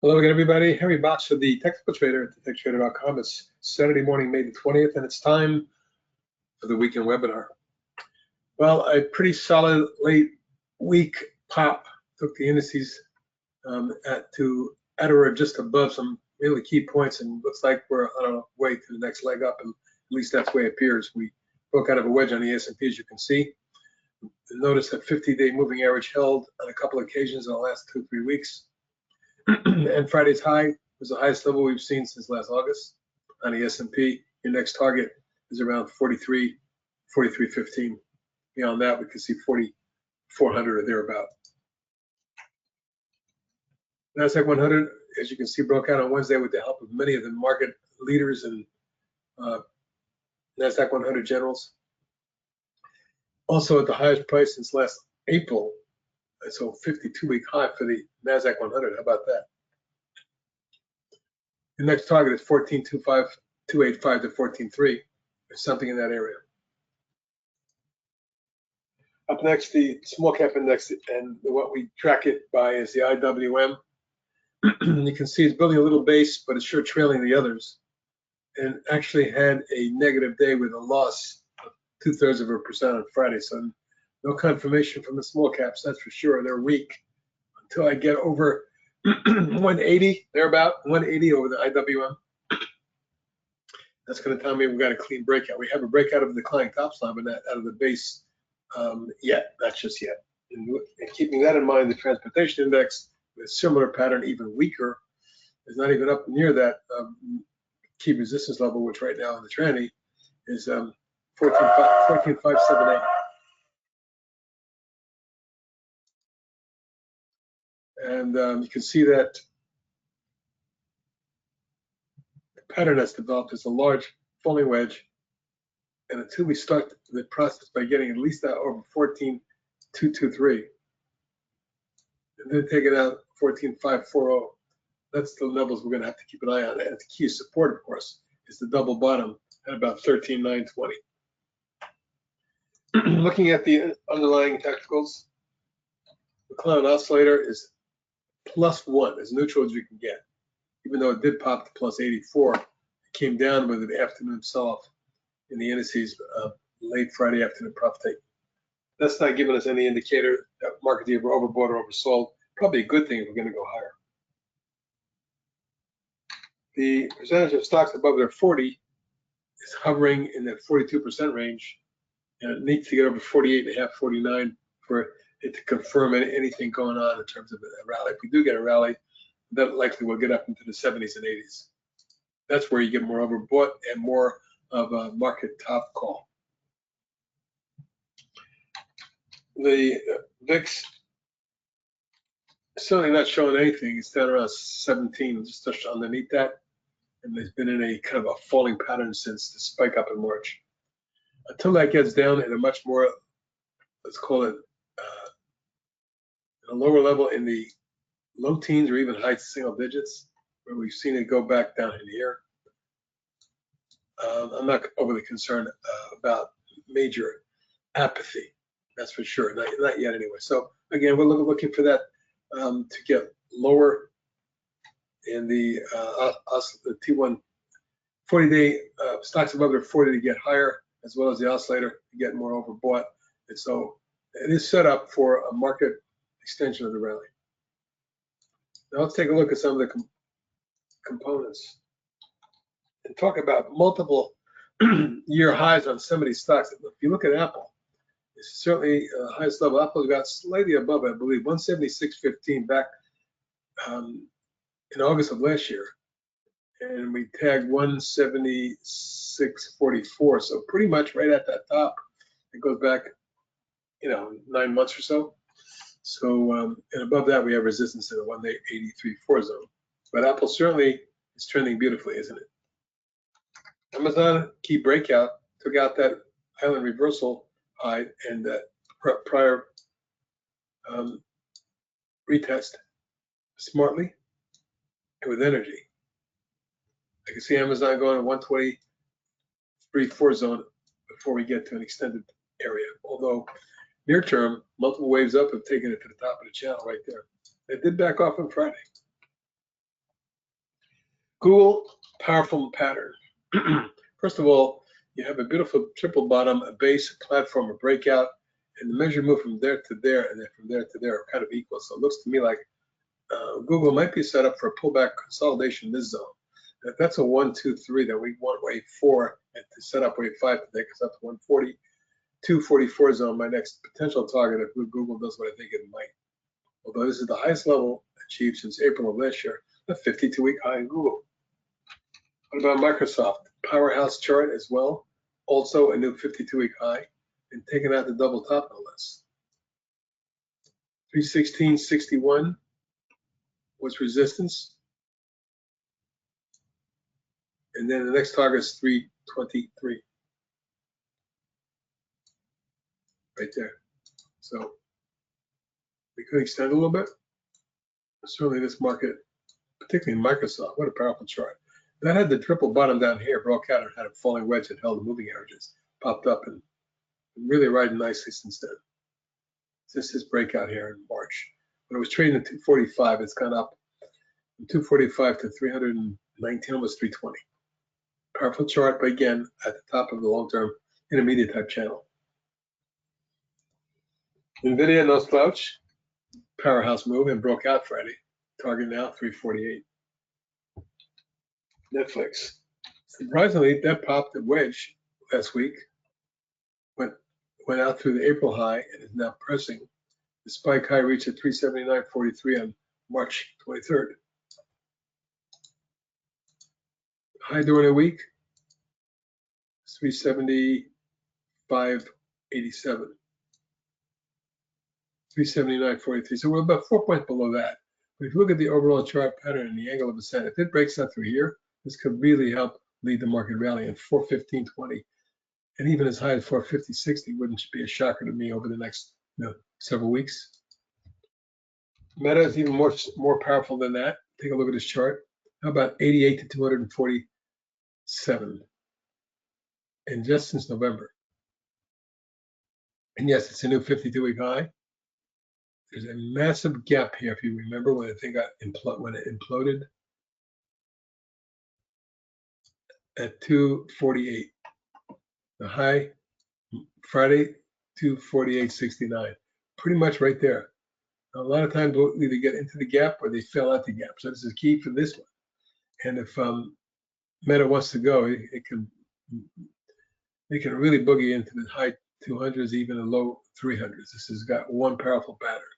Hello again, everybody. Henry Box for the Technical Trader at TechTrader.com. It's Saturday morning, May the 20th, and it's time for the weekend webinar. Well, a pretty solid late week pop took the indices at or just above some really key points, and looks like we're on our way to the next leg up, and at least that's the way it appears. We broke out of a wedge on the S&P, as you can see. Notice that 50-day moving average held on a couple of occasions in the last 2-3 weeks. And Friday's high was the highest level we've seen since last August on the S&P. Your next target is around 43.15. Beyond that, we can see 4,400 or thereabout. NASDAQ 100, as you can see, broke out on Wednesday with the help of many of the market leaders and NASDAQ 100 generals. Also at the highest price since last April. So 52-week high for the NASDAQ 100. How about that? The next target is 14.285 to 14.3, or something in that area. Up next, the small cap index, and what we track it by is the IWM. You can see it's building a little base, but it's sure trailing the others, and actually had a negative day with a loss of 0.2% on Friday. So no confirmation from the small caps, that's for sure. They're weak until I get over 180, thereabout 180 over the IWM. That's going to tell me we've got a clean breakout. We have a breakout of the declining top line, but not out of the base yet, not just yet. And keeping that in mind, the transportation index with a similar pattern, even weaker, is not even up near that key resistance level, which right now in the tranny is 14.578. And you can see that the pattern that's developed is a large falling wedge. And until we start the process by getting at least that over 14.223, and then take it out 14.540, that's the levels we're going to have to keep an eye on. And the key support, of course, is the double bottom at about 13.920. Looking at the underlying technicals, the clown oscillator is +1, as neutral as you can get. Even though it did pop to +84, it came down with an afternoon sell-off in the indices late Friday afternoon profit taking. That's not giving us any indicator that markets either overbought or oversold. Probably a good thing if we're going to go higher. The percentage of stocks above their 40 is hovering in that 42% range, and it needs to get over 48.5, 49 for it to confirm anything going on in terms of a rally. If we do get a rally, that likely will get up into the 70s and 80s. That's where you get more overbought and more of a market top call. The VIX certainly not showing anything. It's down around 17, just touched underneath that, and there's been in a kind of a falling pattern since the spike up in March. Until that gets down at a much more, let's call it, a lower level in the low teens or even high single digits, where we've seen it go back down in here. I'm not overly concerned about major apathy, that's for sure, not yet anyway. So again, we're looking for that to get lower in the T1 40-day stocks above their 40 to get higher, as well as the oscillator to get more overbought. And so it is set up for a market extension of the rally. Now let's take a look at some of the components and talk about multiple year highs on some of these stocks. If you look at Apple, it's certainly highest level. Apple's got slightly above, I believe, 176.15 back in August of last year, and we tagged 176.44. So pretty much right at that top. It goes back, 9 months or so. So, and above that, we have resistance in the 183.4 zone. But Apple certainly is trending beautifully, isn't it? Amazon, key breakout, took out that island reversal high and that prior retest smartly and with energy. I can see Amazon going to 123.4 zone before we get to an extended area. Although near term, multiple waves up have taken it to the top of the channel right there. It did back off on Friday. Google powerful pattern. First of all, you have a beautiful triple bottom, a base, a platform, a breakout, and the measure move from there to there, and then from there to there are kind of equal. So it looks to me like Google might be set up for a pullback consolidation in this zone. And if that's a 1, 2, 3, then we want wave 4 and to set up wave 5 to take us up to 140, 244 zone, my next potential target if Google does what I think it might. Although this is the highest level achieved since April of last year, a 52-week high in Google. What about Microsoft? Powerhouse chart as well, also a new 52-week high, and taking out the double top no less. 316.61 was resistance. And then the next target is 323. Right there. So we could extend a little bit. Certainly this market, particularly Microsoft, what a powerful chart. That had the triple bottom down here, broke out and had a falling wedge that held the moving averages, popped up and really riding nicely since then. Since this breakout here in March. When it was trading at 245, it's gone up from 245 to 319, almost 320. Powerful chart, but again, at the top of the long-term intermediate type channel. NVIDIA, no slouch. Powerhouse move and broke out Friday. Target now 348. Netflix. Surprisingly, that popped a wedge last week. Went out through the April high and is now pressing. The spike high reached at 379.43 on March 23rd. High during the week is 375.87. 379.43. So we're about 4 points below that. But if you look at the overall chart pattern and the angle of ascent, if it breaks out through here, this could really help lead the market rally in 415.20. And even as high as 450.60 wouldn't be a shocker to me over the next several weeks. Meta is even more powerful than that. Take a look at this chart. How about 88 to 247? And just since November. And yes, it's a new 52-week high. There's a massive gap here, if you remember, when the thing got when it imploded at 248. The high Friday, 248.69. Pretty much right there. Now, a lot of times we'll either get into the gap or they fell out the gap. So this is key for this one. And if Meta wants to go, it can really boogie into the high 200s, even the low 300s. This has got one powerful pattern.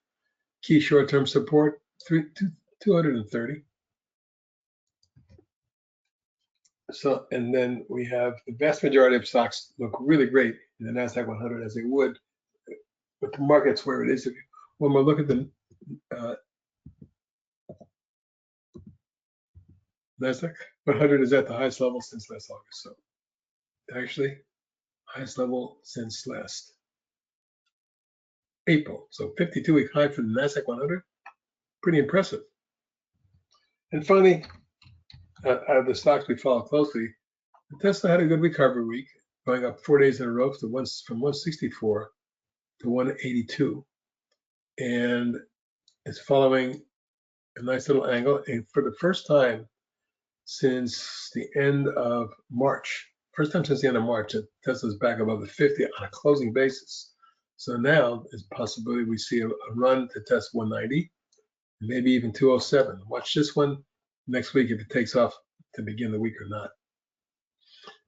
Key short-term support, 230. So, and then we have the vast majority of stocks look really great in the NASDAQ 100 as they would with the markets where it is. When we look at the NASDAQ 100 is at the highest level since last August. So actually, highest level since last April. So 52-week high for the NASDAQ 100, pretty impressive. And finally, out of the stocks we follow closely, Tesla had a good recovery week, going up 4 days in a row from 164 to 182, and it's following a nice little angle. And for the first time since the end of March, that Tesla's back above the 50 on a closing basis. So now there's a possibility we see a run to test 190, maybe even 207. Watch this one next week if it takes off to begin the week or not.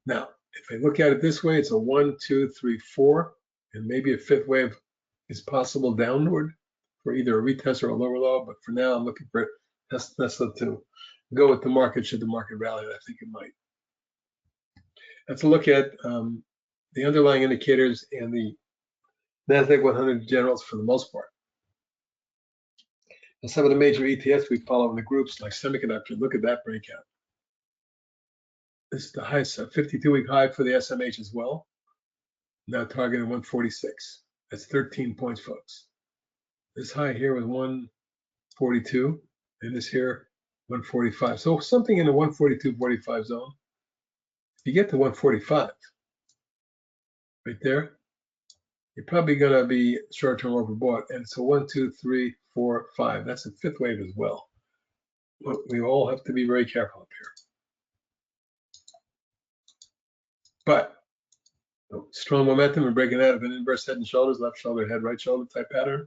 Now, if I look at it this way, it's a 1, 2, 3, 4, and maybe a fifth wave is possible downward for either a retest or a lower low. But for now, I'm looking for Tesla to go with the market should the market rally, and I think it might. Let's look at the underlying indicators and the NASDAQ 100 generals for the most part. And some of the major ETFs we follow in the groups like semiconductor, look at that breakout. This is the highest 52-week high for the SMH as well. Now targeting 146. That's 13 points, folks. This high here was 142, and this here 145. So something in the 142-45 zone. If you get to 145, right there, you're probably going to be short-term overbought. And so 1, 2, 3, 4, 5. That's a fifth wave as well. we all have to be very careful up here. But strong momentum and breaking out of an inverse head and shoulders, left shoulder, head, right shoulder type pattern.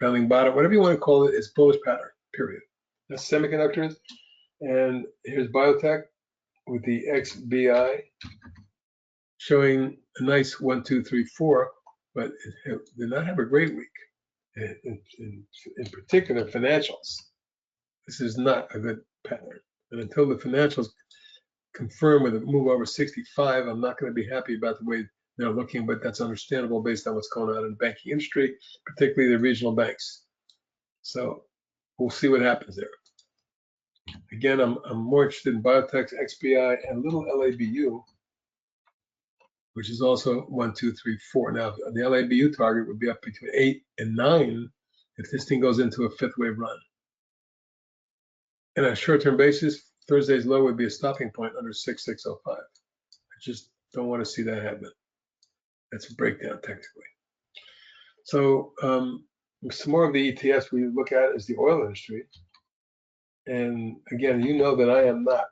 Rounding bottom, whatever you want to call it, it's bullish pattern, period. That's semiconductors. And here's biotech with the XBI showing a nice 1, 2, 3, 4, but it did not have a great week. In particular, financials. This is not a good pattern. And until the financials confirm with a move over 65, I'm not going to be happy about the way they're looking, but that's understandable based on what's going on in the banking industry, particularly the regional banks. So we'll see what happens there. Again, I'm more interested in biotech, XBI, and little LABU, which is also 1, 2, 3, 4. Now, the LABU target would be up between 8 and 9 if this thing goes into a fifth wave run. And on a short-term basis, Thursday's low would be a stopping point under 6605. I just don't want to see that happen. That's a breakdown technically. So some more of the ETFs we look at is the oil industry. And again, you know that I am not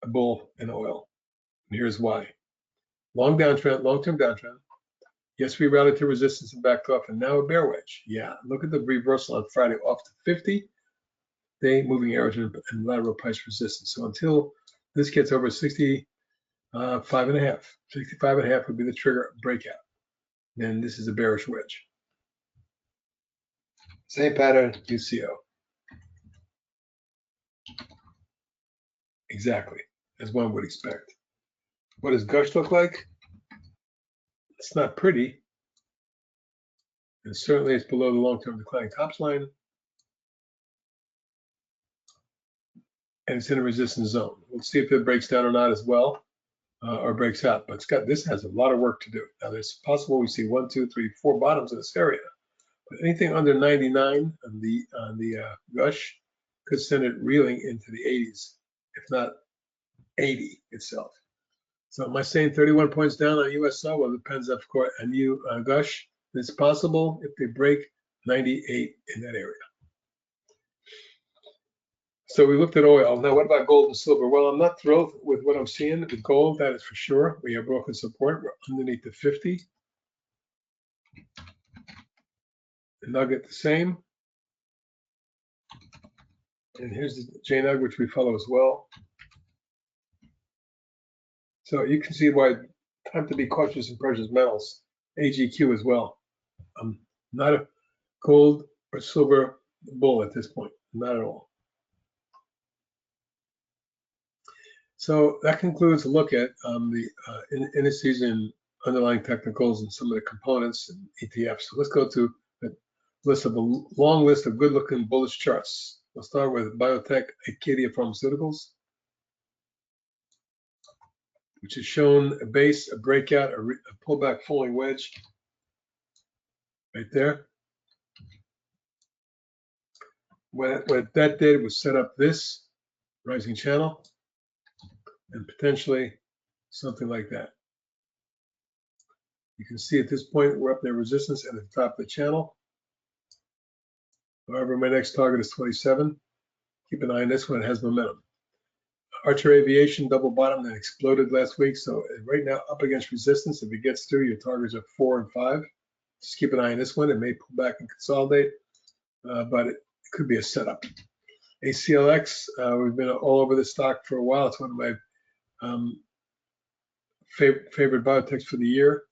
a bull in oil. And here's why. Long downtrend, long-term downtrend. Yes, we rallied to resistance and backed off, and now a bear wedge. Yeah, look at the reversal on Friday off to 50-day moving average and lateral price resistance. So until this gets over 65.5, 65.5 would be the trigger breakout. Then this is a bearish wedge. Same pattern, UCO. Exactly, as one would expect. What does Gush look like? It's not pretty. And certainly it's below the long-term declining tops line. And it's in a resistance zone. We'll see if it breaks down or not as well, or breaks out. But this has a lot of work to do. Now, it's possible we see 1, 2, 3, 4 bottoms in this area. But anything under 99 on the Gush could send it reeling into the 80s, if not 80 itself. So am I saying 31 points down on USO? Well, it depends, of course, on Gush. It's possible if they break 98 in that area. So we looked at oil. Now, what about gold and silver? Well, I'm not thrilled with what I'm seeing with gold, that is for sure. We have broken support. We're underneath the 50. The nugget the same. And here's the JNUG, which we follow as well. So you can see why time to be cautious in precious metals. AGQ as well. I'm not a gold or silver bull at this point, not at all. So that concludes a look at the indices and underlying technicals and some of the components and ETFs. So let's go to a long list of good-looking bullish charts. We'll start with biotech Acadia Pharmaceuticals, which has shown a base, a breakout, a pullback falling wedge right there. What that did was set up this rising channel and potentially something like that. You can see at this point we're up near resistance at the top of the channel. However, my next target is 27. Keep an eye on this one, it has momentum. Archer Aviation double bottom that exploded last week, so right now up against resistance. If it gets through, your targets are 4 and 5. Just keep an eye on this one. It may pull back and consolidate, but it could be a setup. ACLX, we've been all over this stock for a while. It's one of my favorite biotechs for the year.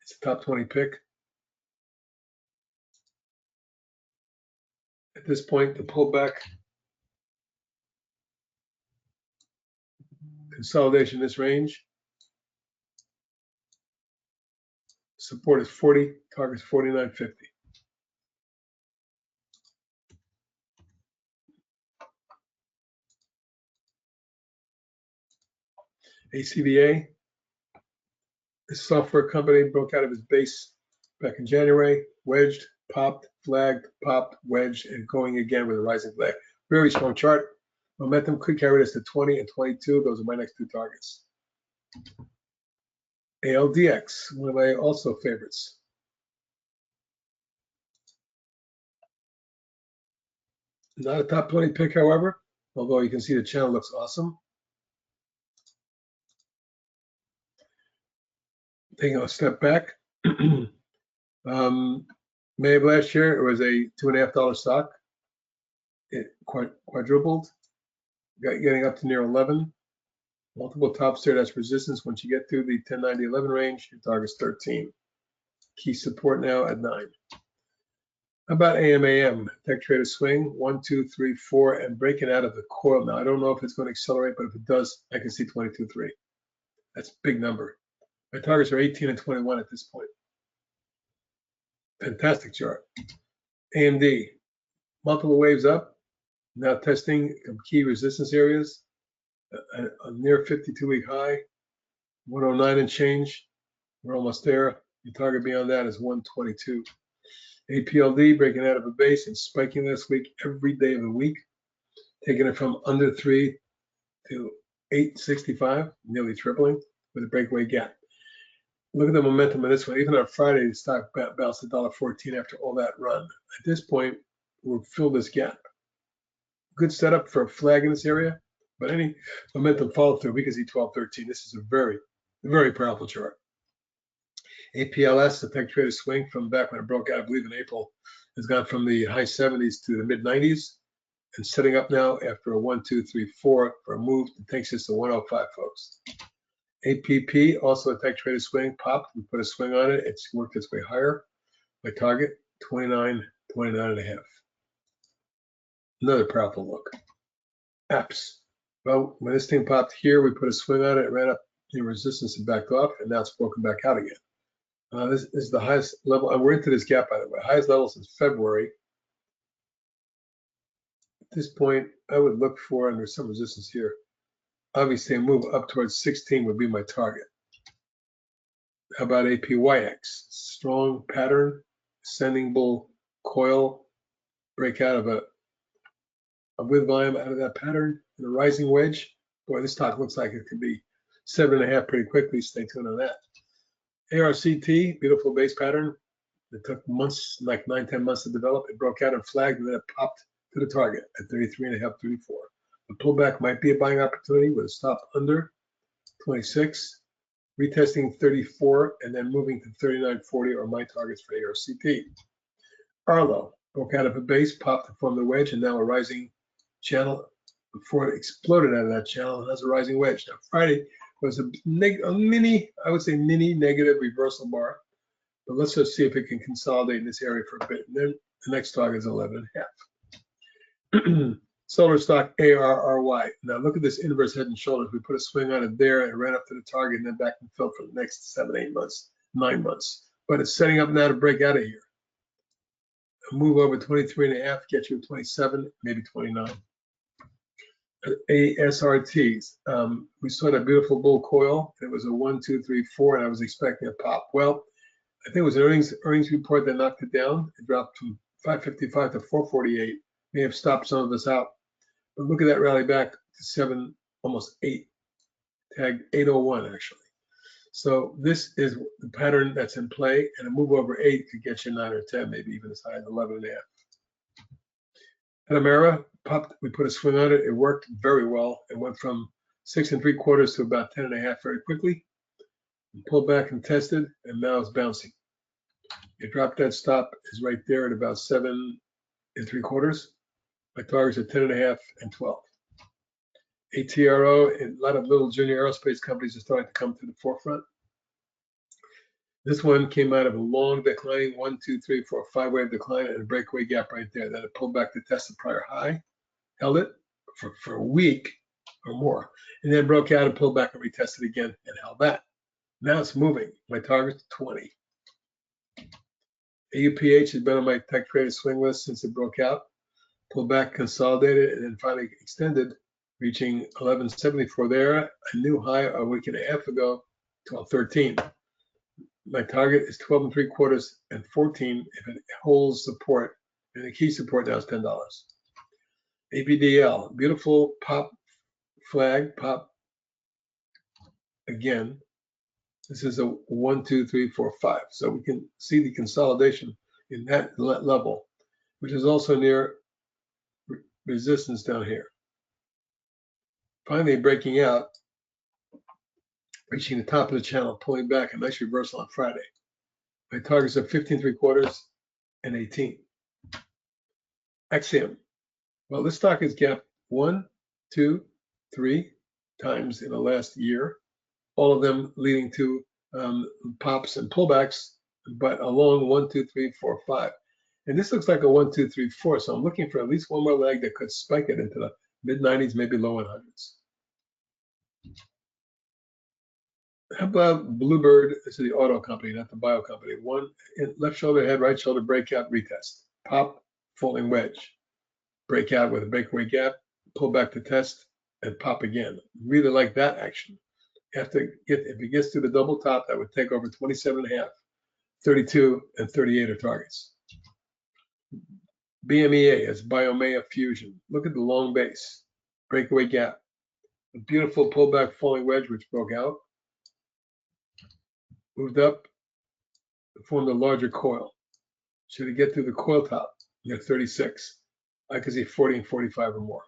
It's a top 20 pick. At this point, the pullback, consolidation in this range. Support is 40, target's 49.50. ACBA, this software company broke out of its base back in January, wedged, popped, flagged, popped, wedged, and going again with a rising flag. Very strong chart. Momentum could carry us to 20 and 22. Those are my next two targets. ALDX, one of my also favorites. Not a top 20 pick, however, although you can see the channel looks awesome. Taking a step back. May of last year, it was a $2.50 stock. It quadrupled, getting up to near 11. Multiple tops there. That's resistance. Once you get through the 10-90-11 range, your target's 13. Key support now at 9. How about AMAM? Tech Trader swing 1, 2, 3, 4, and breaking out of the coil. Now I don't know if it's going to accelerate, but if it does, I can see 22.3. That's a big number. My targets are 18 and 21 at this point. Fantastic chart. AMD, multiple waves up, now testing some key resistance areas. A near 52-week high, 109 and change. We're almost there. Your target beyond that is 122. APLD breaking out of a base and spiking this week every day of the week, taking it from under 3 to 865, nearly tripling with a breakaway gap. Look at the momentum of this one. Even on Friday, the stock bounced $1.14 after all that run. At this point, we'll fill this gap. Good setup for a flag in this area, but any momentum follow through, we can see 12.13. This is a very, very powerful chart. APLS, the Tech Trader swing from back when it broke out, I believe in April, has gone from the high 70s to the mid 90s and setting up now after a 1, 2, 3, 4 for a move that takes us to 105, folks. APP, also a Tech Trader swing, popped. We put a swing on it. It's worked its way higher. My target, 29, 29 and a half. Another powerful look. Apps. Well, when this thing popped here, we put a swing on it. It ran up in resistance and backed off, and now it's broken back out again. This is the highest level. We're into this gap, by the way. Highest level since February. At this point, I would look for, and there's some resistance here. Obviously, a move up towards 16 would be my target. How about APYX? Strong pattern, ascending bull coil, breakout of a with volume out of that pattern, and a rising wedge. Boy, this stock looks like it could be 7.5 pretty quickly. Stay tuned on that. ARCT, beautiful base pattern. It took months, like 9-10 months to develop. It broke out and flagged, and then it popped to the target at 33.5, 34. The pullback might be a buying opportunity with a stop under 26, retesting 34, and then moving to 39.40 are my targets for ARCT. Arlo broke out of a base, popped to form the wedge, and now a rising channel before it exploded out of that channel. It has a rising wedge. Now, Friday was a mini, I would say mini negative reversal bar. But let's just see if it can consolidate in this area for a bit. And then the next target is 11.5. Solar stock ARRY. Now look at this inverse head and shoulders. We put a swing on it there and ran up to the target and then back and fell for the next 7, 8 months, 9 months. But it's setting up now to break out of here. A move over 23.5, get you 27, maybe 29. ASRTs. We saw that beautiful bull coil. It was a 1, 2, 3, 4, and I was expecting a pop. Well, I think it was an earnings report that knocked it down. It dropped from 555 to 448. May have stopped some of us out. But look at that rally back to 7, almost 8. Tag 801 actually. So this is the pattern that's in play, and a move over 8 could get you 9 or 10, maybe even as high as 11.5. Atomera popped. We put a swing on it. It worked very well. It went from 6 3/4 to about 10.5 very quickly. And pulled back and tested, and now it's bouncing. You drop that stop is right there at about 7 3/4. My targets are 10.5 and 12. ATRO, and a lot of little junior aerospace companies are starting to come to the forefront. This one came out of a long declining 1, 2, 3, 4, 5 wave decline and a breakaway gap right there. Then it pulled back to test the prior high, held it for a week or more, and then broke out and pulled back and retested again and held that. Now it's moving. My target's 20. AUPH has been on my Tech Trader swing list since it broke out, pulled back, consolidated, and then finally extended, reaching 1174 there, a new high a week and a half ago, 1213. My target is 12 3/4 and 14 if it holds support, and the key support now is $10. ABDL, beautiful pop flag, pop again. This is a 1, 2, 3, 4, 5. So we can see the consolidation in that level, which is also near resistance down here. Finally breaking out, reaching the top of the channel, pulling back, a nice reversal on Friday. My targets are 15.75 and 18. Axiom. Well, this stock has gapped 1, 2, 3 times in the last year, all of them leading to pops and pullbacks, but along 1, 2, 3, 4, 5. And this looks like a 1, 2, 3, 4. So I'm looking for at least one more leg that could spike it into the mid-90s, maybe low 100s. How about Bluebird? This is the auto company, not the bio company. One left shoulder head, right shoulder breakout, retest. Pop, falling wedge. Breakout with a breakaway gap, pull back to test, and pop again. Really like that action. If it gets to the double top, that would take over 27.5, 32, and 38 are targets. BMEA is Biomea Fusion. Look at the long base, breakaway gap. A beautiful pullback falling wedge which broke out, moved up, formed a larger coil. Should it get through the coil top near 36, I could see 40 and 45 or more.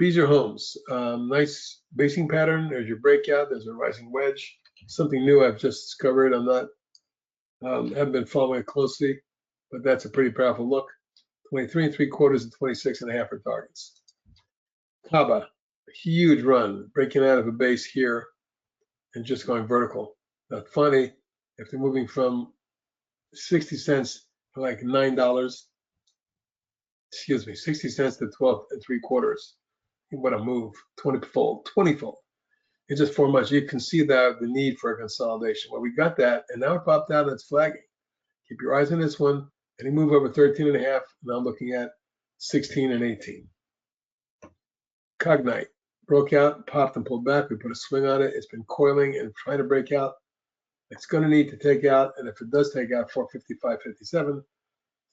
Beazer Homes, nice basing pattern. There's your breakout. There's a rising wedge. Something new I've just discovered. I'm not, haven't been following it closely, but that's a pretty powerful look. 23.75 and 26.5 are targets. Kaba, huge run, breaking out of a base here and just going vertical. Now, funny, if they're moving from 60 cents to like $9, excuse me, 60 cents to 12.75. What a move, 20-fold. It's just for much. You can see that the need for a consolidation. Well, we got that, and now it popped out and it's flagging. Keep your eyes on this one. Any move over 13.5, now I'm looking at 16 and 18. Cognite broke out, popped and pulled back. We put a swing on it. It's been coiling and trying to break out. It's going to need to take out, and if it does take out 455.57,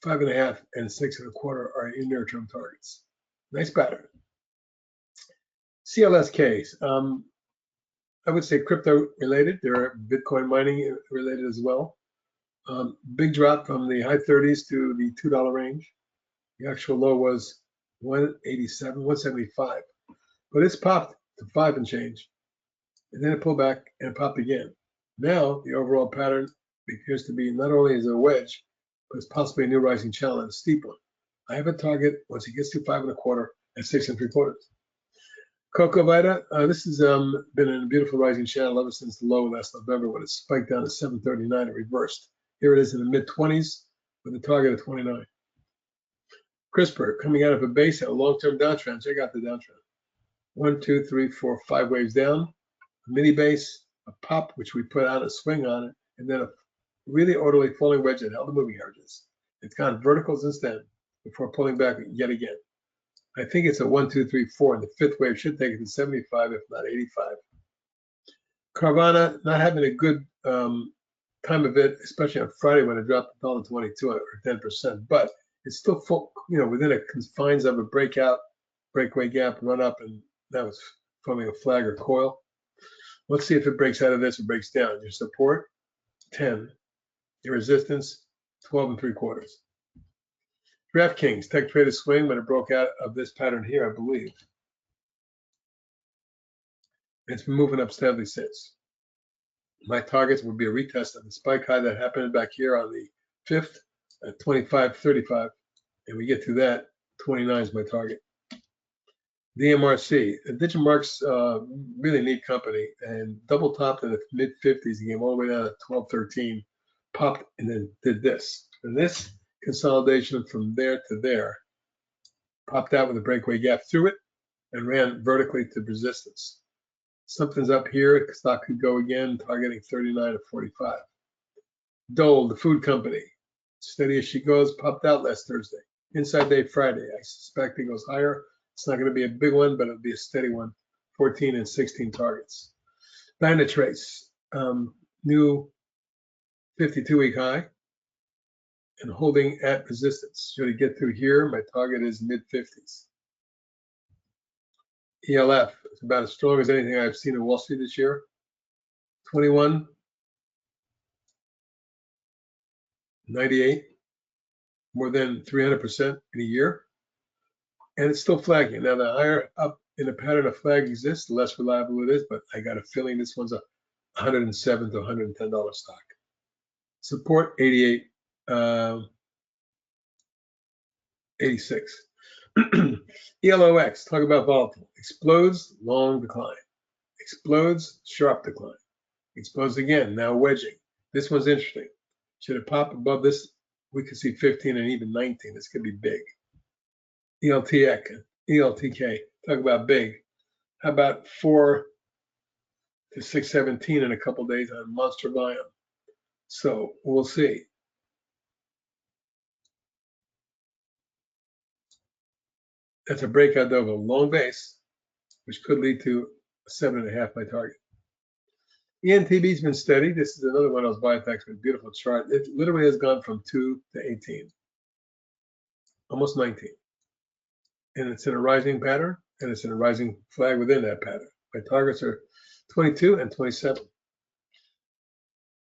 5.5 and 6.25 are in near-term targets. Nice pattern. CLSKs, I would say crypto related. They're Bitcoin mining related as well. Big drop from the high 30s to the $2 range. The actual low was 187, 175, but it's popped to 5 and change, and then it pulled back and popped again. Now the overall pattern appears to be not only is it a wedge, but it's possibly a new rising channel and a steep one. I have a target once it gets to 5.25 at 6.75. Cocoa Vita, this has been in a beautiful rising channel ever since the low last November when it spiked down to 739 and reversed. Here it is in the mid-20s with a target of 29. CRISPR coming out of a base at a long-term downtrend. Check out the downtrend. 1, 2, 3, 4, 5 waves down. A mini base, a pop, which we put out a swing on it, and then a really orderly falling wedge that held the moving averages. It's gone vertical since then before pulling back yet again. I think it's a 1, 2, 3, 4, and the fifth wave should take it to 75, if not 85. Carvana not having a good time of it, especially on Friday when it dropped $1.22 or 10%, but it's still full, within the confines of a breakaway gap, run up, and that was forming a flag or coil. Let's see if it breaks out of this or breaks down. Your support, 10. Your resistance, 12.75. DraftKings, tech traded swing when it broke out of this pattern here, I believe. It's been moving up steadily since. My targets would be a retest of the spike high that happened back here on the 5th at 25.35. And we get to that, 29 is my target. DMRC, Digimarc's really neat company, and double topped in the mid-50s. He came all the way down to 12.13, popped, and then did this. And this consolidation from there to there, popped out with a breakaway gap through it and ran vertically to resistance. Something's up here, the stock could go again, targeting 39 to 45. Dole, the food company, steady as she goes, popped out last Thursday. Inside day Friday, I suspect it goes higher. It's not going to be a big one, but it'll be a steady one, 14 and 16 targets. Dynatrace, new 52-week high, and holding at resistance. Should it get through here, my target is mid-50s. ELF is about as strong as anything I've seen in Wall Street this year. 21, 98, more than 300% in a year. and it's still flagging. Now, the higher up in the pattern of flag exists, the less reliable it is, but I got a feeling this one's a $107 to $110 stock. Support 88, 86. ELOX, talk about volatile. Explodes, long decline. Explodes, sharp decline. Explodes again, now wedging. This one's interesting. Should it pop above this, we could see 15 and even 19. This could be big. ELTK, talk about big. How about 4 to 617 in a couple days on monster volume? So we'll see. That's a breakout of a long base, which could lead to a 7.5 by target. ENTB's been steady. This is another one of those biotechs with a beautiful chart. It literally has gone from 2 to 18, almost 19. And it's in a rising pattern, and it's in a rising flag within that pattern. My targets are 22 and 27.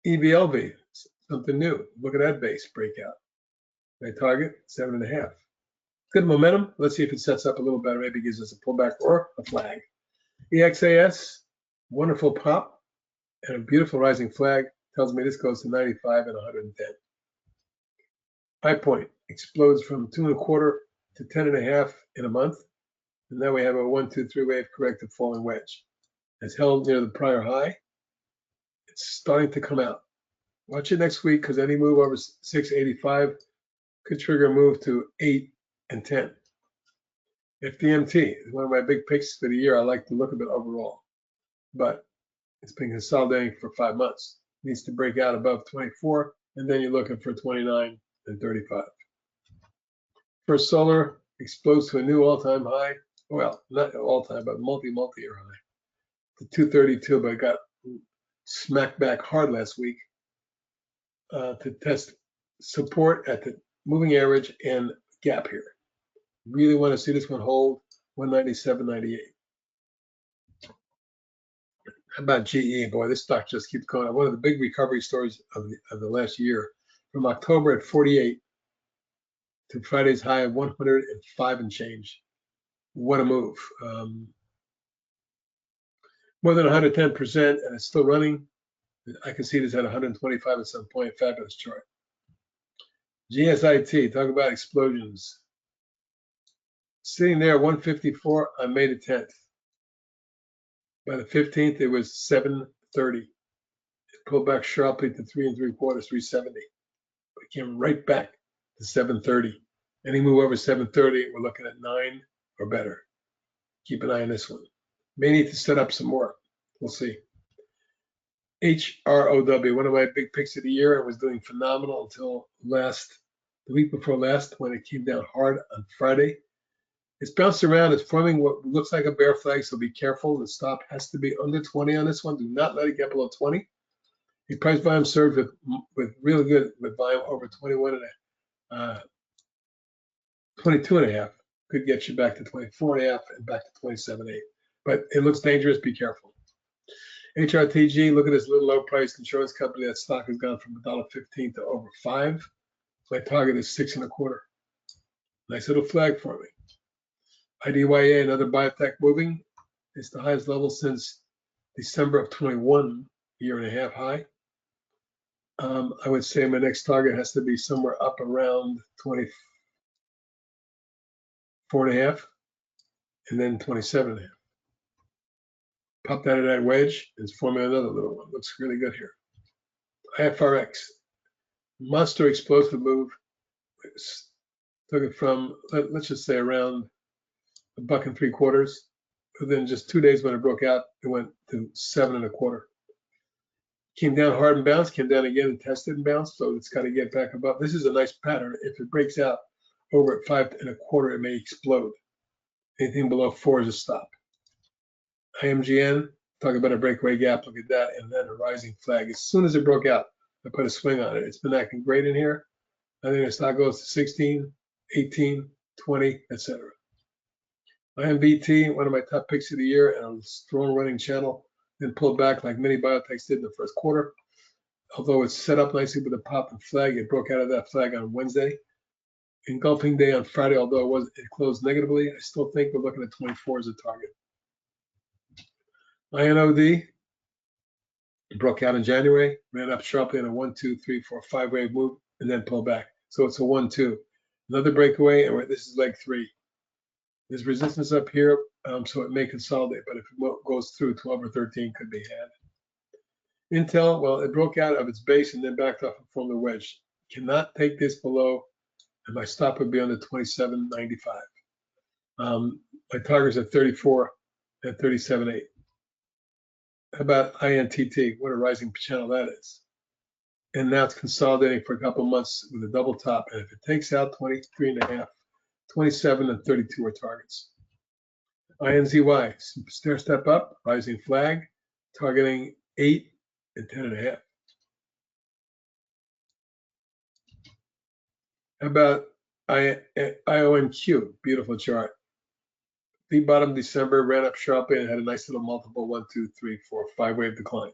EVLV, something new. Look at that base breakout. My target, 7.5. Good momentum. Let's see if it sets up a little better. Maybe gives us a pullback or a flag. EXAS, wonderful pop and a beautiful rising flag. Tells me this goes to 95 and 110. High point explodes from 2.25 to 10.5 in a month. And now we have a 1, 2, 3 wave corrective falling wedge. It's held near the prior high. It's starting to come out. Watch it next week because any move over 685 could trigger a move to 8 and 10. FDMT is one of my big picks for the year. I like to look at it overall, but it's been consolidating for 5 months. It needs to break out above 24, and then you're looking for 29 and 35. First Solar explodes to a new all-time high. Well, not all-time, but multi-year high to 232, but it got smacked back hard last week to test support at the moving average and gap here. Really want to see this one hold 197.98. How about GE? Boy, this stock just keeps going. One of the big recovery stories of the last year. From October at 48 to Friday's high of 105 and change. What a move. More than 110%, and it's still running. I can see this at 125 at some point. Fabulous chart. GSIT, talk about explosions. Sitting there 154 on May the 10th. By the 15th, it was 730. It pulled back sharply to 3 3/4, 370. But it came right back to 730. Any move over 730, we're looking at 9 or better. Keep an eye on this one. May need to set up some more. We'll see. HROW, one of my big picks of the year. It was doing phenomenal until the week before last, when it came down hard on Friday. It's bounced around. It's forming what looks like a bear flag, so be careful. The stop has to be under 20 on this one. Do not let it get below 20. The price volume surge with really good with volume over 22.5 could get you back to 24.5 and back to 27.8. But it looks dangerous. Be careful. HRTG, look at this little low-priced insurance company. That stock has gone from $1.15 to over $5. My target is 6.25. Nice little flag for me. IDYA, another biotech moving. It's the highest level since December of 21, year and a half high. I would say my next target has to be somewhere up around 24.5 and then 27.5. Pop that in that wedge. It's forming another little one. Looks really good here. IFRX, monster explosive move. Took it from, let's just say, around $1.75. Within just 2 days when it broke out, it went to 7.25. Came down hard and bounced, came down again and tested and bounced, so it's got to get back above. This is a nice pattern. If it breaks out over at 5.25, it may explode. Anything below 4 is a stop. IMGN, talk about a breakaway gap, look at that, and then a rising flag. As soon as it broke out, I put a swing on it. It's been acting great in here. I think the stock goes to 16, 18, 20, etc. IMVT, one of my top picks of the year, and a strong running channel, then pulled back like many biotechs did in the first quarter. Although it's set up nicely with a pop and flag, it broke out of that flag on Wednesday. engulfing day on Friday, although it closed negatively. I still think we're looking at 24 as a target. INOD broke out in January, ran up sharply in a 1, 2, 3, 4, 5 wave move, and then pulled back. So it's a 1, 2. Another breakaway, and this is leg 3. There's resistance up here, so it may consolidate, but if it goes through, 12 or 13 could be had. Intel, well, it broke out of its base and then backed off and formed a wedge. Cannot take this below, and my stop would be on the 27.95. My target's at 34 and 37.8. How about INTT? What a rising channel that is. And now it's consolidating for a couple of months with a double top. And if it takes out 23.5, 27 and 32 are targets. INZY, stair step up, rising flag, targeting 8 and 10.5. How about IONQ? Beautiful chart. The bottom December, ran up sharply and had a nice little multiple 1, 2, 3, 4, 5 wave decline.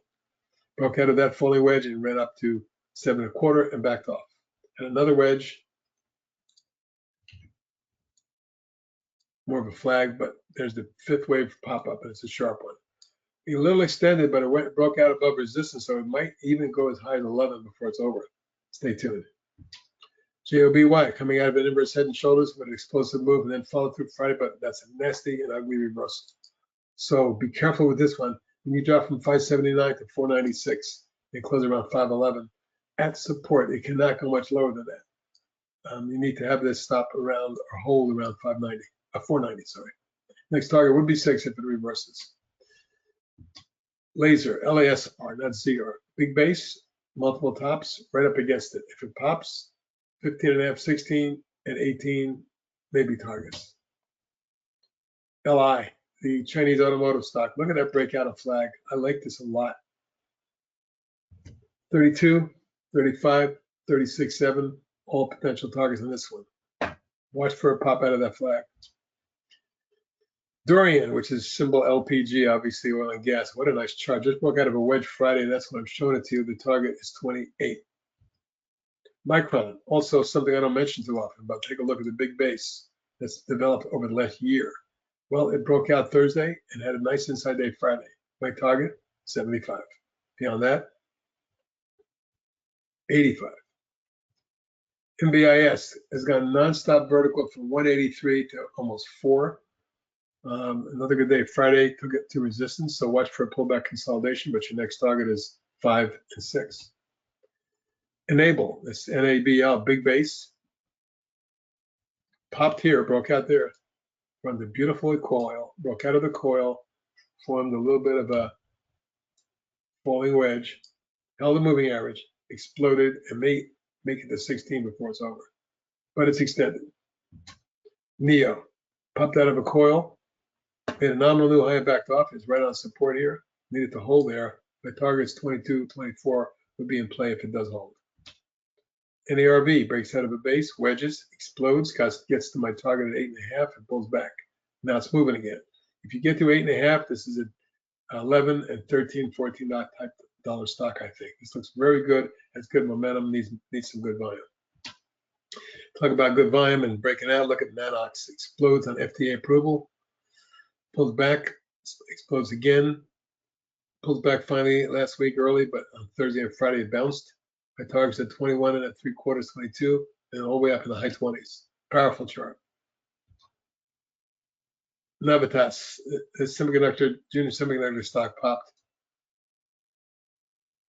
Broke out of that falling wedge and ran up to 7.25 and backed off. And another wedge, more of a flag, but there's the 5th wave pop up and it's a sharp one. A little extended, but it broke out above resistance, so it might even go as high as 11 before it's over. Stay tuned. JOBY coming out of an inverse head and shoulders with an explosive move and then followed through Friday, but that's a nasty and ugly reversal. So be careful with this one. When you drop from 579 to 496 and close around 511 at support, it cannot go much lower than that. You need to have this stop around or hold around 490. Sorry. Next target would be 6 if it reverses. Laser, LASR, not ZR. Big base, multiple tops, right up against it. If it pops, 15.5, 16, and 18 may be targets. LI, the Chinese automotive stock. Look at that breakout of flag. I like this a lot. 32, 35, 36.7, all potential targets on this one. Watch for a pop out of that flag. Dorian, which is symbol LPG, obviously oil and gas. What a nice chart. Just broke out of a wedge Friday. That's what I'm showing it to you. The target is 28. Micron, also something I don't mention too often, but take a look at the big base that's developed over the last year. Well, it broke out Thursday and had a nice inside day Friday. My target, 75. Beyond that, 85. MBIS has gone nonstop vertical from 183 to almost 4. Another good day Friday, took it to resistance, so watch for a pullback consolidation, but your next target is 5 and 6. Enable, this NABL, big base, popped here, broke out there, formed a beautiful coil, broke out of the coil, formed a little bit of a falling wedge, held a moving average, exploded, and may make it to 16 before it's over, but it's extended. NEO, popped out of a coil, made a nominal new high and backed off. It's right on support here. Needed to hold there. My target's 22, 24 would be in play if it does hold. NARB breaks out of a base, wedges, explodes, gets to my target at 8.5 and pulls back. Now it's moving again. If you get to 8.5, this is an 11 and 13, 14 type dollar stock, I think. This looks very good, has good momentum, needs some good volume. Talk about good volume and breaking out. Look at Nanox, explodes on FDA approval. Pulls back, explodes again, pulls back finally last week early, but on Thursday and Friday it bounced. My target's at 21 and 3/4, 22, and all the way up in the high 20s. Powerful chart. Navitas, the junior semiconductor stock popped.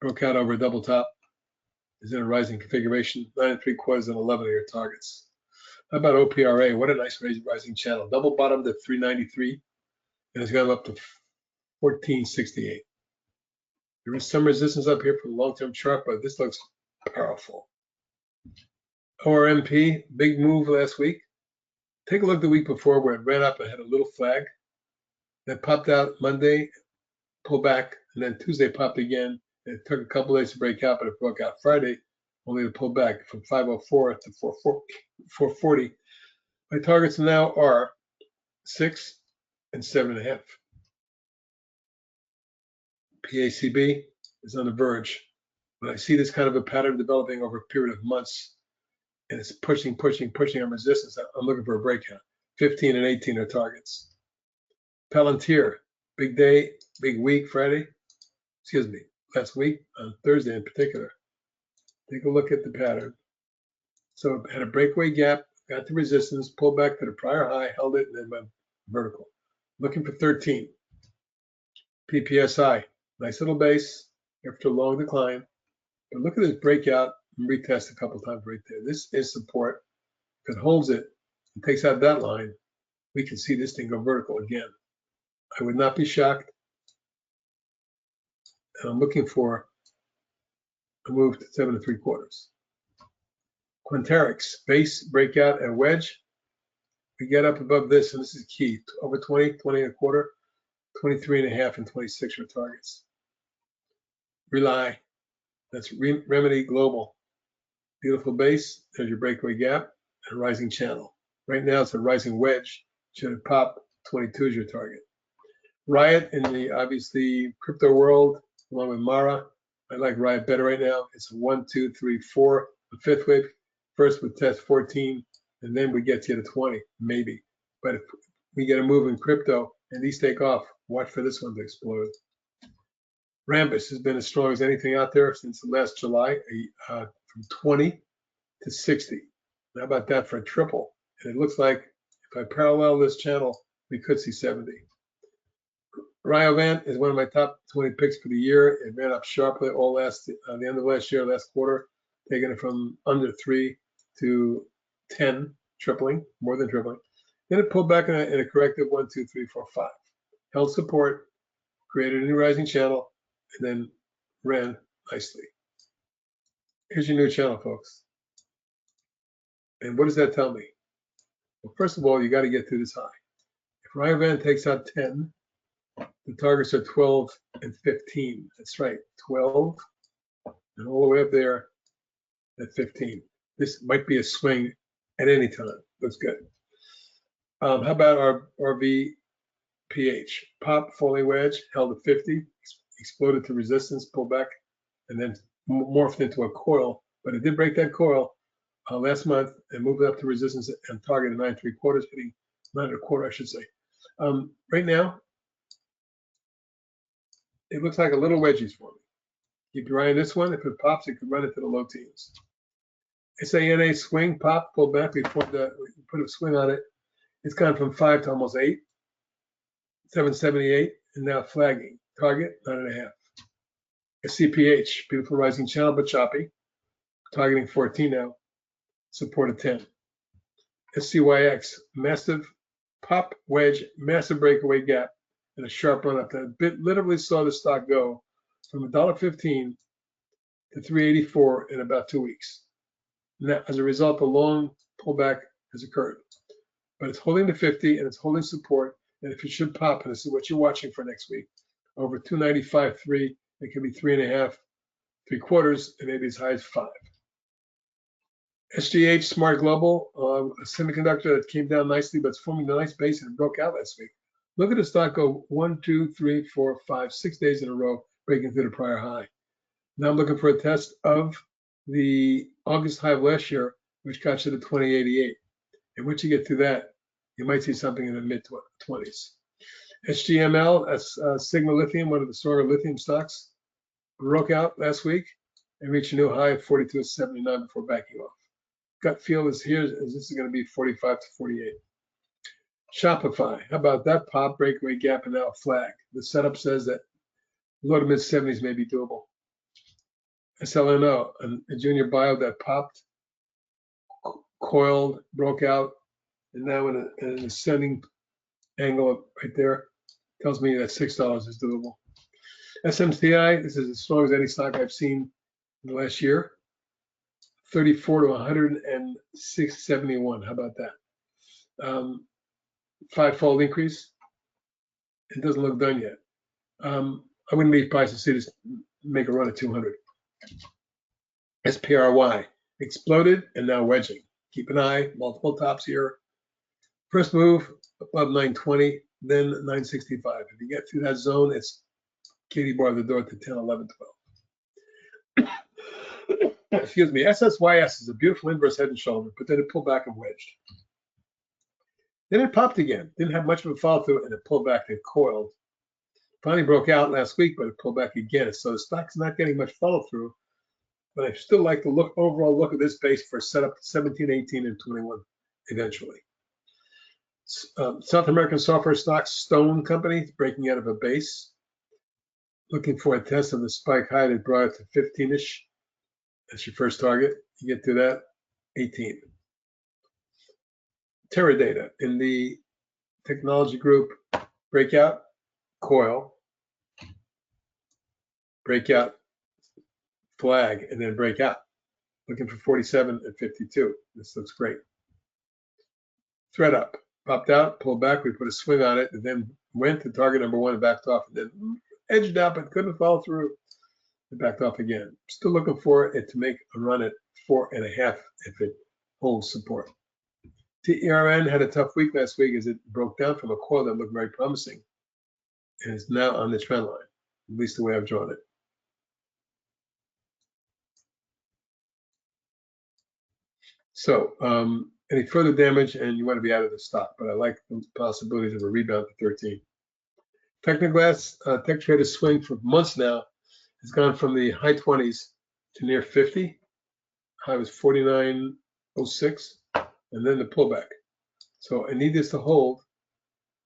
Broke out over a double top. Is in a rising configuration. 9 3/4 and 11 are your targets. How about OPRA? What a nice rising channel. Double bottomed at 393. And it's gone up to 1468. There is some resistance up here for the long-term chart, but this looks powerful. ORMP, big move last week. Take a look the week before where it ran up and had a little flag. Then popped out Monday, pulled back, and then Tuesday popped again. And it took a couple days to break out, but it broke out Friday, only to pull back from 504 to 440. My targets now are 6 and 7.5. PACB is on the verge. When I see this kind of a pattern developing over a period of months and it's pushing on resistance. I'm looking for a breakout. 15 and 18 are targets. Palantir, big day, big week, Friday. Excuse me, last week, on Thursday in particular. Take a look at the pattern. So it had a breakaway gap, got the resistance, pulled back to the prior high, held it, and then went vertical. Looking for 13. PPSI, nice little base after a long decline. But look at this breakout and retest a couple times right there. This is support. If it holds it and takes out that line, we can see this thing go vertical again. I would not be shocked. And I'm looking for a move to 7 3/4. Quanterix, base, breakout, and wedge. We get up above this, and this is key. Over 20, 20 and a quarter, 23 and a half, and 26 are targets. Rely, that's Remedy Global. Beautiful base, there's your breakaway gap, and rising channel. Right now it's a rising wedge. Should it pop, 22 is your target. Riot in the, obviously, crypto world, along with Mara. I like Riot better right now. It's a 1, 2, 3, 4, a fifth wave. First with test 14, and then we get to 20, maybe. But if we get a move in crypto and these take off, watch for this one to explode. Rambus has been as strong as anything out there since last July, from 20 to 60. How about that for a triple? And it looks like if I parallel this channel, we could see 70. Ryovant is one of my top 20 picks for the year. It ran up sharply all the end of last year, last quarter, taking it from under 3 to 10, tripling, more than tripling. Then it pulled back in a corrective 1, 2, 3, 4, 5. Held support, created a new rising channel, and then ran nicely. Here's your new channel, folks. And what does that tell me? Well, first of all, you got to get through this high. If Ryovant takes out 10, the targets are 12 and 15. That's right, 12 and all the way up there at 15. This might be a swing at any time. Looks good. How about our RVPH? Pop, falling wedge, held at 50, exploded to resistance, pulled back, and then morphed into a coil. But it did break that coil last month and moved up to resistance and targeted 9 3/4, hitting 9 1/4, I should say. Right now, it looks like a little wedgies for me. Keep your eye on this one. If it pops, it could run into the low teens. SANA swing, pop, pull back. We put a swing on it. It's gone from 5 to almost 8, 778, and now flagging. Target, 9.5. SCPH, beautiful rising channel, but choppy. Targeting 14 now. Support of 10. SCYX, massive pop wedge, massive breakaway gap, and a sharp run up. That bit literally saw the stock go from $1.15 to $3.84 in about 2 weeks. Now, as a result, a long pullback has occurred. But it's holding the 50 and it's holding support. And if it should pop, and this is what you're watching for next week, over 295.3, it could be 3.5, 3/4, and maybe as high as 5. SGH Smart Global, a semiconductor that came down nicely, but it's forming a nice base and it broke out last week. Look at the stock go 1, 2, 3, 4, 5, 6 days in a row, breaking through the prior high. Now I'm looking for a test of the August high of last year, which got you to 2088. And once you get through that, you might see something in the mid-20s. SGML, that's Sigma Lithium, one of the stronger lithium stocks, broke out last week and reached a new high of 42.79 before backing off. Gut feel is here, as this is going to be 45 to 48. Shopify, how about that pop, breakaway gap, and now a flag? The setup says that low to mid-70s may be doable. SLNO, a junior bio that popped, coiled, broke out, and now in an ascending angle right there, tells me that $6 is doable. SMCI, this is as strong as any stock I've seen in the last year. 34 to 106.71. How about that? 5-fold increase. It doesn't look done yet. I wouldn't be surprised to see this make a run at 200. SPRY exploded and now wedging. Keep an eye, multiple tops here. First move above 920, then 965. If you get through that zone, it's Katie bar the door to 10, 11, 12. excuse me, SSYS is a beautiful inverse head and shoulder, but then it pulled back and wedged. Then it popped again. Didn't have much of a follow through, and it pulled back and coiled. Finally broke out last week, but it pulled back again. So the stock's not getting much follow through. But I still like the overall look of this base for setup 17, 18, and 21 eventually. South American software stock, Stone Company, breaking out of a base. Looking for a test of the spike high that brought it to 15-ish. That's your first target. You get to that, 18. Teradata in the technology group, breakout, coil, breakout, flag, and then breakout. Looking for 47 and 52. This looks great. Thread up, popped out, pulled back. We put a swing on it, and then went to target number 1 and backed off, and then edged up and couldn't follow through. And backed off again. Still looking for it to make a run at 4.5 if it holds support. TERN had a tough week last week as it broke down from a coil that looked very promising and is now on the trend line, at least the way I've drawn it. So any further damage and you want to be out of the stock, but I like the possibilities of a rebound to 13. Technoglass, Tech Trader's swing for months now has gone from the high 20s to near 50. High was 49.06, and then the pullback. So I need this to hold.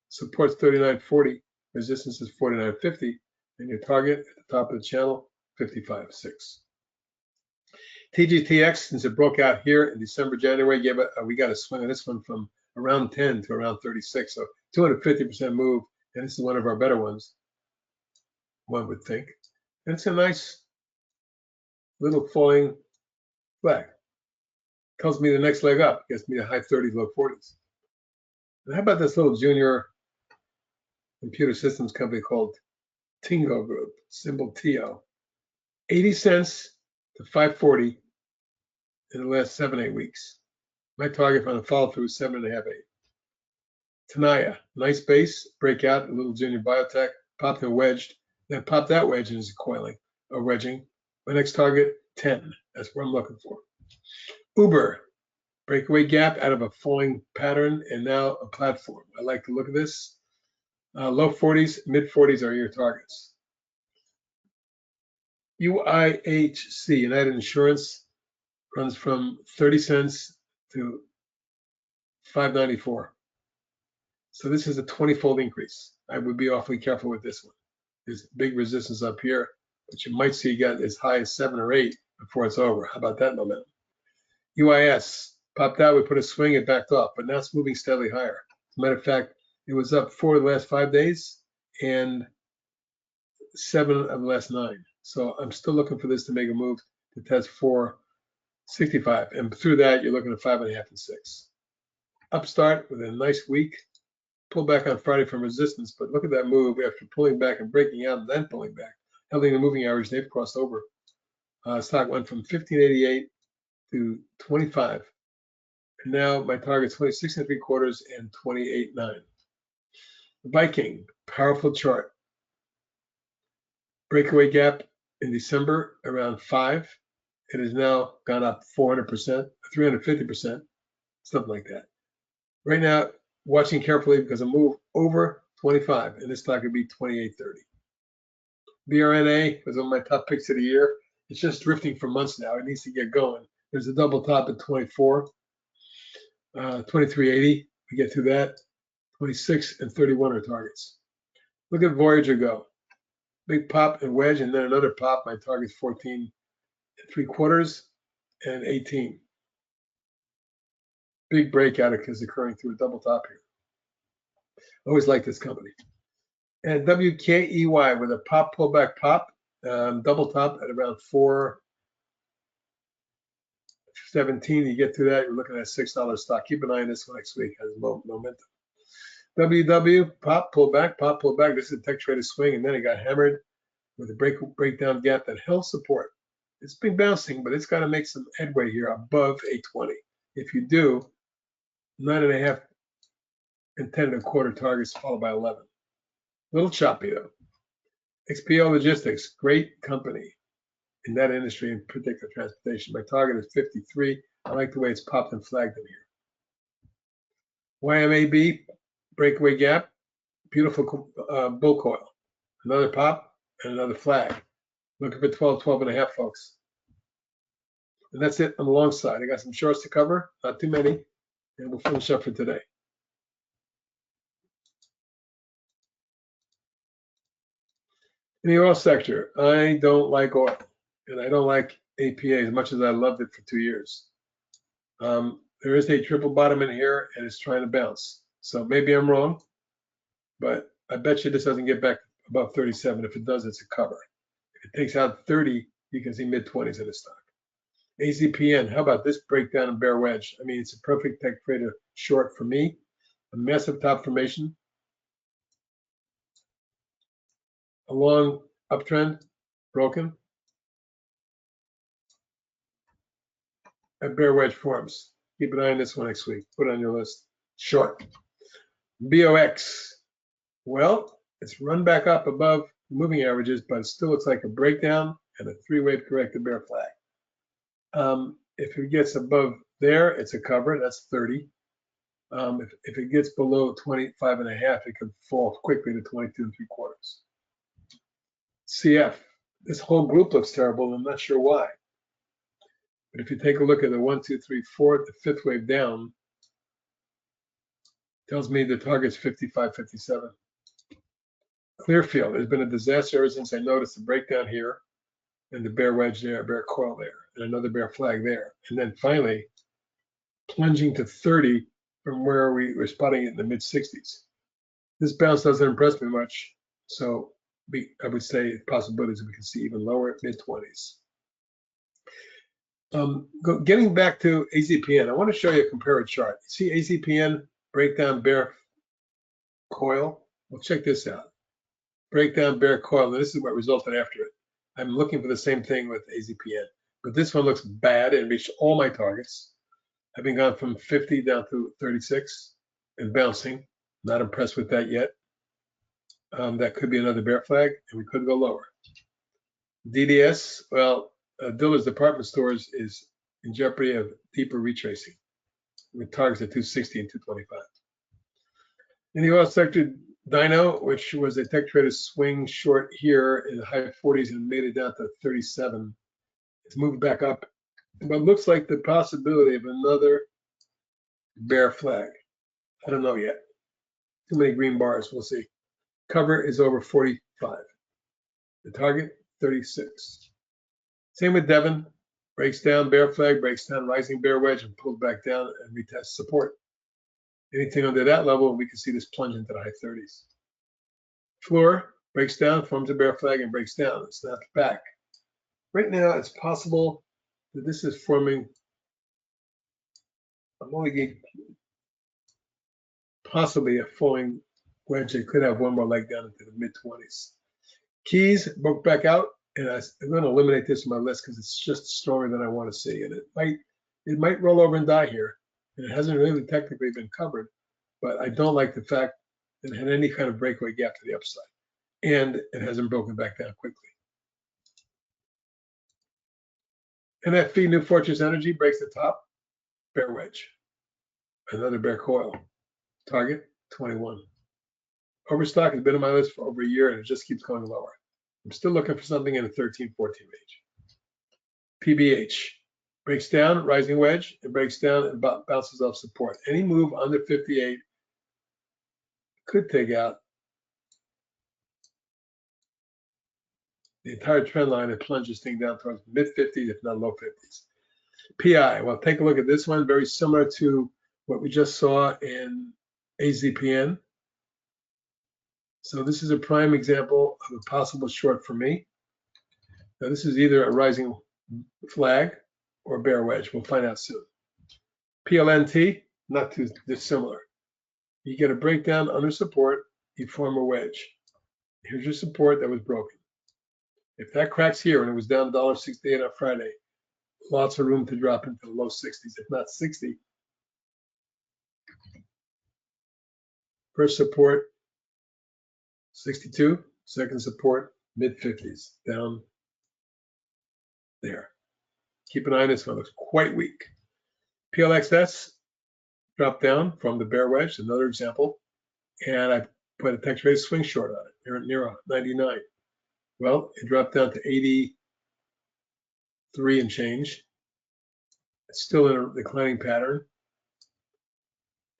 Support's 39.40, resistance is 49.50, and your target at the top of the channel, 55.6. TGTX, since it broke out here in December, January, we got a swing on this one from around 10 to around 36, so 250% move, and this is one of our better ones, one would think. And it's a nice little falling flag. Tells me the next leg up, gets me the high 30s, low 40s. And how about this little junior computer systems company called Tingo Group, symbol TO. 80 cents to 540 in the last 7-8 weeks. My target on the follow through is 7.5, 8. Tenaya, nice base, breakout, a little junior biotech, popped and wedged, then popped that wedge and is coiling or wedging. My next target, 10. That's what I'm looking for. Uber, breakaway gap out of a falling pattern and now a platform. I like the look of this. Low 40s, mid 40s are your targets. UIHC, United Insurance, runs from 30 cents to 5.94. So this is a 20-fold increase. I would be awfully careful with this one. There's big resistance up here, but you might see it get as high as 7 or 8 before it's over. How about that momentum? UIS popped out, we put a swing, it backed off, but now it's moving steadily higher. As a matter of fact, it was up 4 of the last 5 days and 7 of the last 9. So I'm still looking for this to make a move to test 465. And through that, you're looking at 5.5 and 6. Upstart with a nice week. Pull back on Friday from resistance, but look at that move after pulling back and breaking out and then pulling back. Holding the moving average, they've crossed over. Stock went from 15.88 to 25. And now my target's 26.75 and 28.9. Viking, powerful chart. Breakaway gap in December around 5. It has now gone up 400%, 350%, something like that. Right now, watching carefully because a move over 25, and this stock could be 28.30. BRNA was one of my top picks of the year. It's just drifting for months now. It needs to get going. There's a double top at 24, 23.80. We get to that. 26 and 31 are targets. Look at Voyager go. Big pop and wedge, and then another pop. My target's 14.75 and 18. Big breakout is occurring through a double top here. Always like this company. And WKEY with a pop, pullback pop, double top at around 4.17. You get to that, you're looking at a $6 stock. Keep an eye on this one next week. Has momentum. WW, pop, pull back, pop, pull back. This is a Tech Trader swing, and then it got hammered with a breakdown gap that held support. It's been bouncing, but it's got to make some headway here above 820. If you do, 9.5 and 10.25 targets followed by 11. A little choppy though. XPO Logistics, great company. in that industry, in particular transportation. My target is 53. I like the way it's popped and flagged in here. YMAB, breakaway gap, beautiful bull coil. Another pop and another flag. Looking for 12, 12.5, folks. And that's it on the long side. I got some shorts to cover, not too many, and we'll finish up for today. In the oil sector, I don't like oil, and I don't like APA as much as I loved it for 2 years. There is a triple bottom in here, and it's trying to bounce. So maybe I'm wrong, but I bet you this doesn't get back above 37. If it does, it's a cover. If it takes out 30, you can see mid-20s in the stock. AZPN, how about this breakdown and bear wedge? I mean, it's a perfect tech trader short for me. A massive top formation. A long uptrend, broken. A bear wedge forms. Keep an eye on this one next week. Put it on your list. Short. BOX. Well, it's run back up above moving averages, but it still looks like a breakdown and a 3-wave corrected bear flag. If it gets above there, it's a cover. That's 30. If it gets below 25.5, it can fall quickly to 22.75. CF. This whole group looks terrible. I'm not sure why. But if you take a look at the 1, 2, 3, 4, the 5th wave down, tells me the target's 55, 57. Clearfield, there's been a disaster ever since I noticed the breakdown here and the bear wedge there, bear coil there, and another bear flag there. And then finally, plunging to 30 from where we were spotting it in the mid-60s. This bounce doesn't impress me much, so I would say possibilities we can see even lower, mid-20s. Getting back to AZPN, I want to show you a comparative chart. See AZPN breakdown bear coil? Well, check this out. Breakdown bear coil, and this is what resulted after it. I'm looking for the same thing with AZPN, but this one looks bad and reached all my targets. Having gone from 50 down to 36 and bouncing. Not impressed with that yet. That could be another bear flag, and we could go lower. DDS, well, Dillard's Department Stores is in jeopardy of deeper retracing with targets at 260 and 225. In the oil sector, Dyno, which was a tech trader swing short here in the high 40s and made it down to 37, it's moved back up, but looks like the possibility of another bear flag. I don't know yet. Too many green bars, we'll see. Cover is over 45. The target, 36. Same with Devon. Breaks down, bear flag, breaks down, rising bear wedge, and pulls back down and retests support. Anything under that level, we can see this plunge into the high 30s. Floor breaks down, forms a bear flag, and breaks down. It snaps back. Right now, it's possible that this is forming. I'm only getting possibly a falling wedge. It could have one more leg down into the mid-20s. Keys broke back out, and I'm going to eliminate this from my list because it's just stronger than I want to see, and it might roll over and die here. And it hasn't really technically been covered, but I don't like the fact that it had any kind of breakaway gap to the upside, and it hasn't broken back down quickly. NFP, New Fortress Energy, breaks the top, bear wedge. Another bear coil. Target, 21. Overstock has been on my list for over a year, and it just keeps going lower. I'm still looking for something in the 13, 14 range. PBH breaks down, rising wedge, it breaks down and bounces off support. Any move under 58 could take out the entire trend line and plunge this thing down towards mid-50s, if not low 50s. PI, well, take a look at this one, very similar to what we just saw in AZPN. So this is a prime example of a possible short for me. Now this is either a rising flag or bear wedge. We'll find out soon. PLNT, not too dissimilar. You get a breakdown under support, you form a wedge. Here's your support that was broken. If that cracks here and it was down $1.68 on Friday, lots of room to drop into the low 60s, if not 60. First support, 62. Second support, mid 50s, down there. Keep an eye on this one. Looks quite weak. PLXS dropped down from the bear wedge, another example, and I put a text rate swing short on it near 99. Well, it dropped down to 83 and change. It's still in a declining pattern,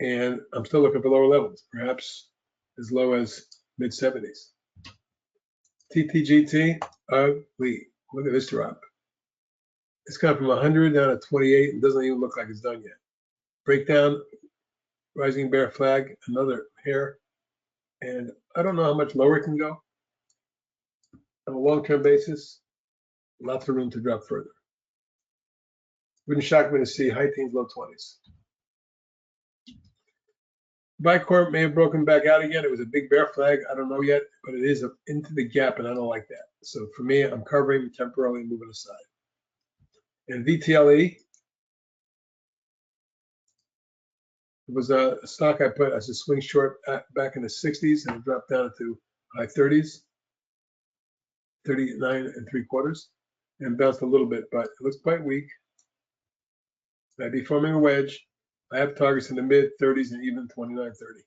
and I'm still looking for lower levels, perhaps as low as mid 70s. TTGT, ugly. Look at this drop. It's gone from 100 down to 28 and doesn't even look like it's done yet. Breakdown, rising bear flag, another hair. And I don't know how much lower it can go. On a long-term basis, lots of room to drop further. Wouldn't shock me to see high teens, low 20s. Bicorp may have broken back out again. It was a big bear flag. I don't know yet, but it is into the gap, and I don't like that. So for me, I'm covering temporarily and moving aside. And VTLE was a stock I put as a swing short back in the 60s, and it dropped down to high 30s, 39 3/4, and bounced a little bit, but it looks quite weak. I'd be forming a wedge. I have targets in the mid 30s and even 29.30.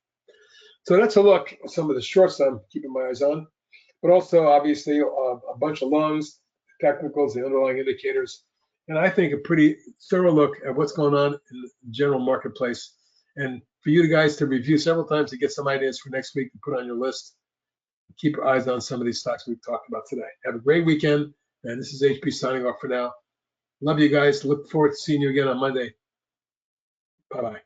So that's a look at some of the shorts I'm keeping my eyes on, but also obviously a bunch of longs, technicals, the underlying indicators, and I think a pretty thorough look at what's going on in the general marketplace. And for you guys to review several times to get some ideas for next week to put on your list. Keep your eyes on some of these stocks we've talked about today. Have a great weekend. And this is HP signing off for now. Love you guys. Look forward to seeing you again on Monday. Bye-bye.